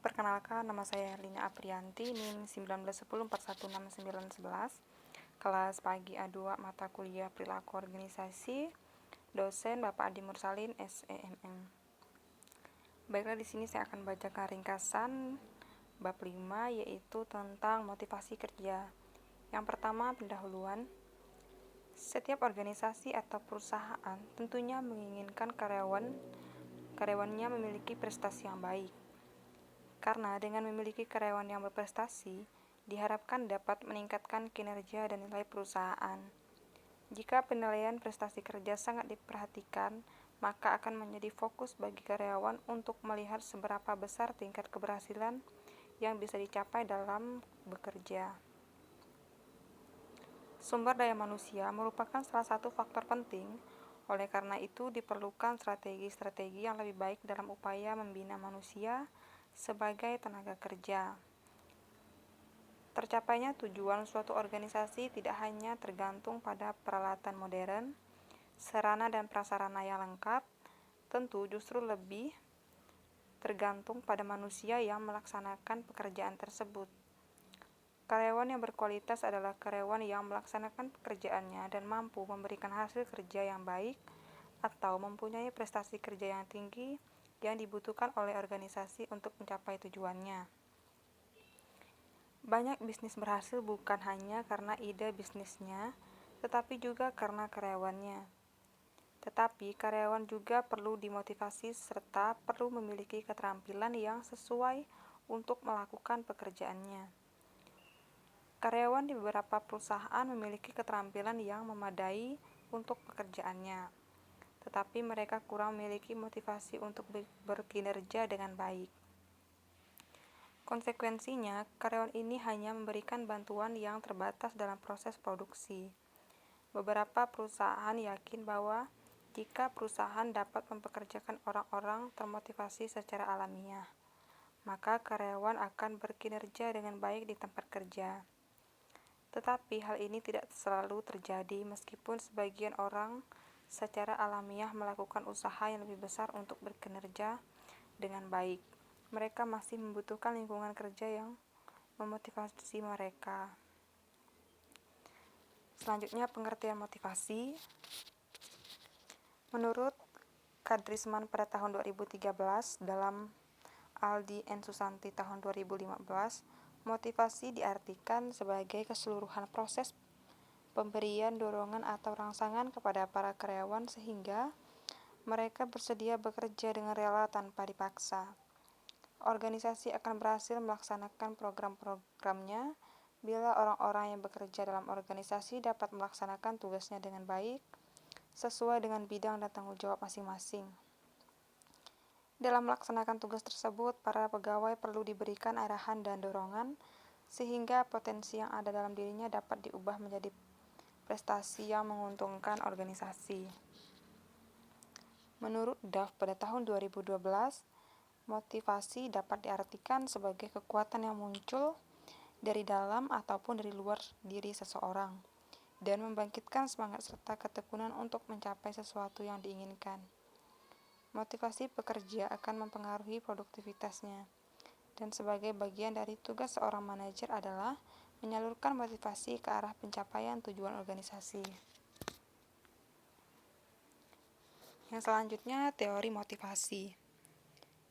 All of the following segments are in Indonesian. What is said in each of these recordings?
Perkenalkan, nama saya Herlina Aprianti, NIM 1910416911, kelas pagi A2 mata kuliah perilaku organisasi, dosen Bapak Adi Mursalin, SEMM. Baiklah, di sini saya akan bacakan ringkasan bab 5, yaitu tentang motivasi kerja. Yang pertama, pendahuluan. Setiap organisasi atau perusahaan tentunya menginginkan karyawannya memiliki prestasi yang baik. Karena dengan memiliki karyawan yang berprestasi, diharapkan dapat meningkatkan kinerja dan nilai perusahaan. Jika penilaian prestasi kerja sangat diperhatikan, maka akan menjadi fokus bagi karyawan untuk melihat seberapa besar tingkat keberhasilan yang bisa dicapai dalam bekerja. Sumber daya manusia merupakan salah satu faktor penting, oleh karena itu diperlukan strategi-strategi yang lebih baik dalam upaya membina manusia sebagai tenaga kerja. Tercapainya tujuan suatu organisasi tidak hanya tergantung pada peralatan modern, sarana dan prasarana yang lengkap, tentu justru lebih tergantung pada manusia yang melaksanakan pekerjaan tersebut. Karyawan yang berkualitas adalah karyawan yang melaksanakan pekerjaannya dan mampu memberikan hasil kerja yang baik atau mempunyai prestasi kerja yang tinggi yang dibutuhkan oleh organisasi untuk mencapai tujuannya. Banyak bisnis berhasil bukan hanya karena ide bisnisnya, tetapi juga karena karyawannya. Tetapi karyawan juga perlu dimotivasi serta perlu memiliki keterampilan yang sesuai untuk melakukan pekerjaannya. Karyawan di beberapa perusahaan memiliki keterampilan yang memadai untuk pekerjaannya, tetapi mereka kurang memiliki motivasi untuk berkinerja dengan baik. Konsekuensinya, karyawan ini hanya memberikan bantuan yang terbatas dalam proses produksi. Beberapa perusahaan yakin bahwa jika perusahaan dapat mempekerjakan orang-orang termotivasi secara alamiah, maka karyawan akan berkinerja dengan baik di tempat kerja. Tetapi hal ini tidak selalu terjadi meskipun sebagian orang secara alamiah melakukan usaha yang lebih besar untuk berkinerja dengan baik. Mereka masih membutuhkan lingkungan kerja yang memotivasi mereka. Selanjutnya, pengertian motivasi. Menurut Kadrisman pada tahun 2013 dalam Aldi N. Susanti tahun 2015, motivasi diartikan sebagai keseluruhan proses pemberian dorongan atau rangsangan kepada para karyawan sehingga mereka bersedia bekerja dengan rela tanpa dipaksa. Organisasi akan berhasil melaksanakan program-programnya bila orang-orang yang bekerja dalam organisasi dapat melaksanakan tugasnya dengan baik, sesuai dengan bidang dan tanggung jawab masing-masing. Dalam melaksanakan tugas tersebut, para pegawai perlu diberikan arahan dan dorongan, sehingga potensi yang ada dalam dirinya dapat diubah menjadi prestasi yang menguntungkan organisasi. Menurut Duff pada tahun 2012, motivasi dapat diartikan sebagai kekuatan yang muncul dari dalam ataupun dari luar diri seseorang, dan membangkitkan semangat serta ketekunan untuk mencapai sesuatu yang diinginkan. Motivasi pekerja akan mempengaruhi produktivitasnya, dan sebagai bagian dari tugas seorang manajer adalah menyalurkan motivasi ke arah pencapaian tujuan organisasi. Yang selanjutnya, teori motivasi.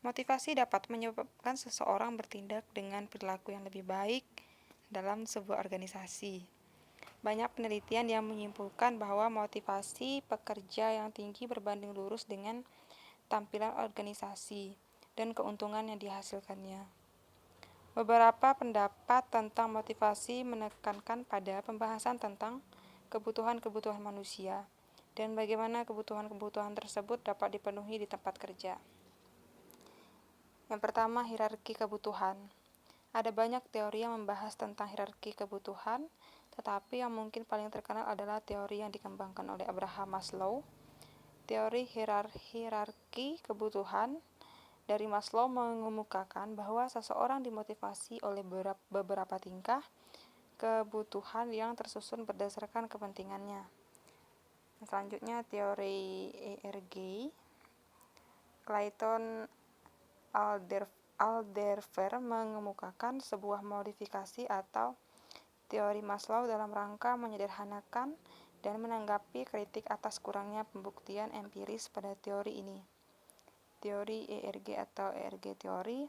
Motivasi dapat menyebabkan seseorang bertindak dengan perilaku yang lebih baik dalam sebuah organisasi. Banyak penelitian yang menyimpulkan bahwa motivasi pekerja yang tinggi berbanding lurus dengan tampilan organisasi dan keuntungan yang dihasilkannya. Beberapa pendapat tentang motivasi menekankan pada pembahasan tentang kebutuhan-kebutuhan manusia dan bagaimana kebutuhan-kebutuhan tersebut dapat dipenuhi di tempat kerja. Yang pertama, hierarki kebutuhan. Ada banyak teori yang membahas tentang hierarki kebutuhan, tetapi yang mungkin paling terkenal adalah teori yang dikembangkan oleh Abraham Maslow. Teori hierarki kebutuhan dari Maslow mengemukakan bahwa seseorang dimotivasi oleh beberapa tingkah kebutuhan yang tersusun berdasarkan kepentingannya. Selanjutnya, teori ERG. Clayton Alderfer mengemukakan sebuah modifikasi atau teori Maslow dalam rangka menyederhanakan dan menanggapi kritik atas kurangnya pembuktian empiris pada teori ini. Teori ERG atau ERG teori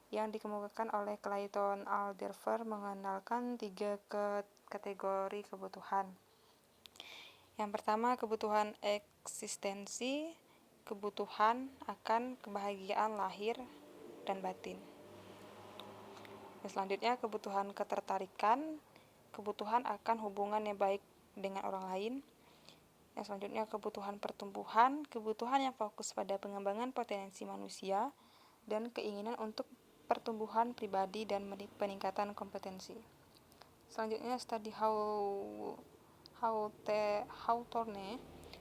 yang dikemukakan oleh Clayton Alderfer mengenalkan 3 kategori kebutuhan. Yang pertama, kebutuhan eksistensi, kebutuhan akan kebahagiaan lahir dan batin. Yang selanjutnya, kebutuhan ketertarikan, kebutuhan akan hubungan yang baik dengan orang lain. Yang selanjutnya, kebutuhan pertumbuhan, kebutuhan yang fokus pada pengembangan potensi manusia dan keinginan untuk pertumbuhan pribadi dan peningkatan kompetensi. Selanjutnya, studi Hawthorne.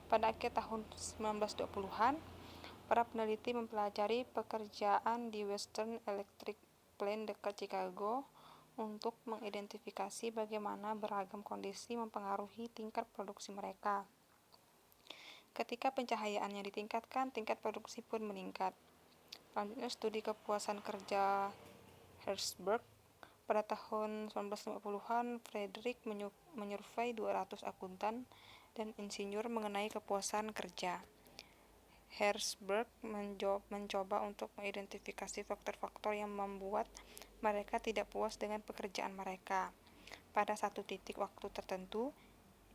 Pada akhir tahun 1920-an, para peneliti mempelajari pekerjaan di Western Electric Plant dekat Chicago untuk mengidentifikasi bagaimana beragam kondisi mempengaruhi tingkat produksi mereka. Ketika pencahayaannya ditingkatkan, tingkat produksi pun meningkat. Selanjutnya, studi kepuasan kerja Herzberg. Pada tahun 1950-an, Frederick menyurvei 200 akuntan dan insinyur mengenai kepuasan kerja. Herzberg mencoba untuk mengidentifikasi faktor-faktor yang membuat mereka tidak puas dengan pekerjaan mereka. Pada satu titik waktu tertentu,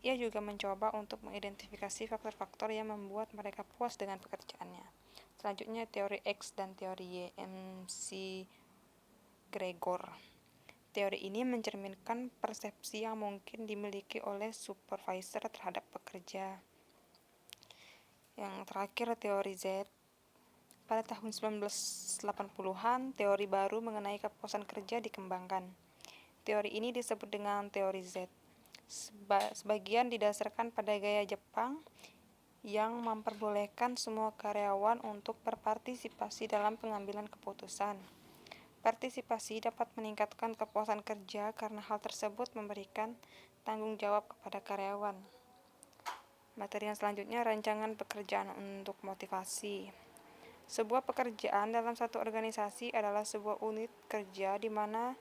ia juga mencoba untuk mengidentifikasi faktor-faktor yang membuat mereka puas dengan pekerjaannya. Selanjutnya, teori X dan teori Y, McGregor. Teori ini mencerminkan persepsi yang mungkin dimiliki oleh supervisor terhadap pekerja. Yang terakhir, teori Z. Pada tahun 1980-an, teori baru mengenai kepuasan kerja dikembangkan. Teori ini disebut dengan teori Z. Sebagian didasarkan pada gaya Jepang yang memperbolehkan semua karyawan untuk berpartisipasi dalam pengambilan keputusan. Partisipasi dapat meningkatkan kepuasan kerja karena hal tersebut memberikan tanggung jawab kepada karyawan. Materi yang selanjutnya, rancangan pekerjaan untuk motivasi. Sebuah pekerjaan dalam satu organisasi adalah sebuah unit kerja di mana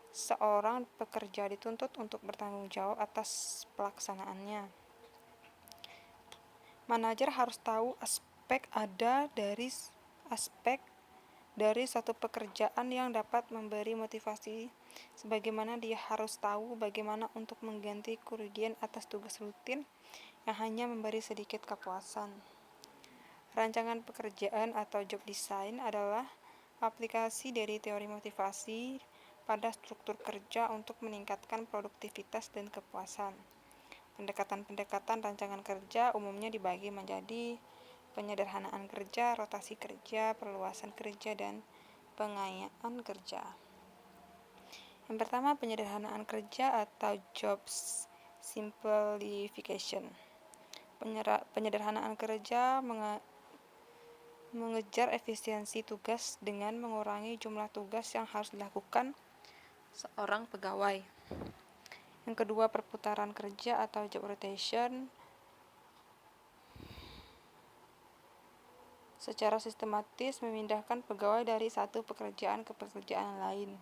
seorang pekerja dituntut untuk bertanggung jawab atas pelaksanaannya. Manajer harus tahu aspek dari satu pekerjaan yang dapat memberi motivasi, sebagaimana dia harus tahu bagaimana untuk mengganti kerugian atas tugas rutin yang hanya memberi sedikit kepuasan. Rancangan pekerjaan atau job design adalah aplikasi dari teori motivasi pada struktur kerja untuk meningkatkan produktivitas dan kepuasan. Pendekatan-pendekatan rancangan kerja umumnya dibagi menjadi penyederhanaan kerja, rotasi kerja, perluasan kerja, dan pengayaan kerja. Yang pertama, penyederhanaan kerja atau job simplification. Penyederhanaan kerja mengejar efisiensi tugas dengan mengurangi jumlah tugas yang harus dilakukan seorang pegawai. Yang kedua, perputaran kerja atau job rotation. Secara sistematis memindahkan pegawai dari satu pekerjaan ke pekerjaan lain,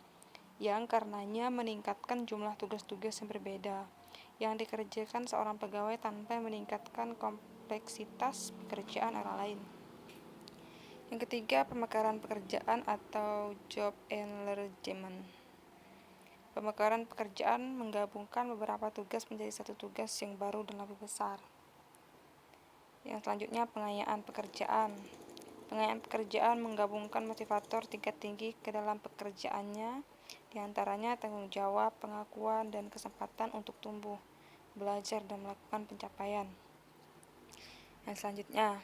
yang karenanya meningkatkan jumlah tugas-tugas yang berbeda yang dikerjakan seorang pegawai tanpa meningkatkan kompleksitas pekerjaan orang lain. Yang ketiga, pemekaran pekerjaan atau job enlargement. Pemekaran pekerjaan menggabungkan beberapa tugas menjadi satu tugas yang baru dan lebih besar. Yang selanjutnya, pengayaan pekerjaan. Pengayaan pekerjaan menggabungkan motivator tingkat tinggi ke dalam pekerjaannya, diantaranya tanggung jawab, pengakuan, dan kesempatan untuk tumbuh, belajar, dan melakukan pencapaian. Yang selanjutnya,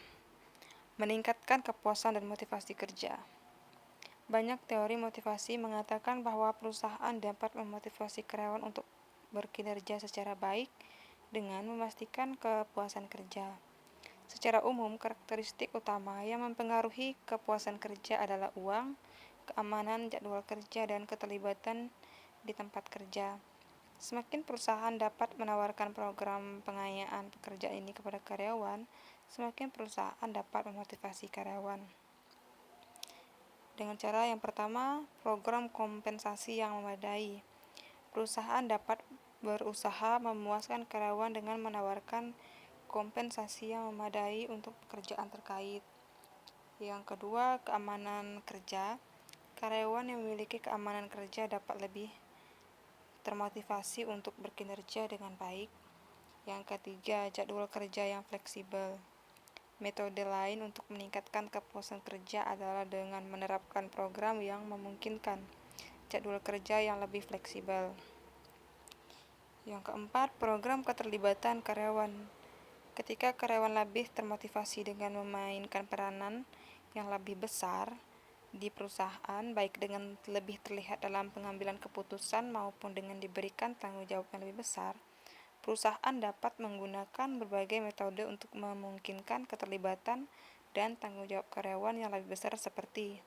meningkatkan kepuasan dan motivasi kerja. Banyak teori motivasi mengatakan bahwa perusahaan dapat memotivasi karyawan untuk berkinerja secara baik dengan memastikan kepuasan kerja. Secara umum, karakteristik utama yang mempengaruhi kepuasan kerja adalah uang, keamanan jadwal kerja, dan keterlibatan di tempat kerja. Semakin perusahaan dapat menawarkan program pengayaan pekerja ini kepada karyawan, semakin perusahaan dapat memotivasi karyawan. Dengan cara yang pertama, program kompensasi yang memadai. Perusahaan dapat berusaha memuaskan karyawan dengan menawarkan kompensasi yang memadai untuk pekerjaan terkait. Yang kedua, keamanan kerja. Karyawan yang memiliki keamanan kerja dapat lebih termotivasi untuk berkinerja dengan baik. Yang ketiga, jadwal kerja yang fleksibel. Metode lain untuk meningkatkan kepuasan kerja adalah dengan menerapkan program yang memungkinkan jadwal kerja yang lebih fleksibel. Yang keempat, program keterlibatan karyawan. Ketika karyawan lebih termotivasi dengan memainkan peranan yang lebih besar di perusahaan, baik dengan lebih terlihat dalam pengambilan keputusan maupun dengan diberikan tanggung jawab yang lebih besar, perusahaan dapat menggunakan berbagai metode untuk memungkinkan keterlibatan dan tanggung jawab karyawan yang lebih besar seperti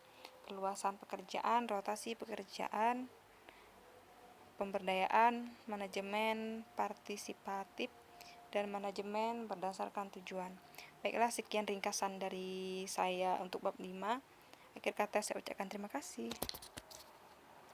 perluasan pekerjaan, rotasi pekerjaan, pemberdayaan, manajemen partisipatif, dan manajemen berdasarkan tujuan. Baiklah, sekian ringkasan dari saya untuk bab 5. Akhir kata saya ucapkan terima kasih.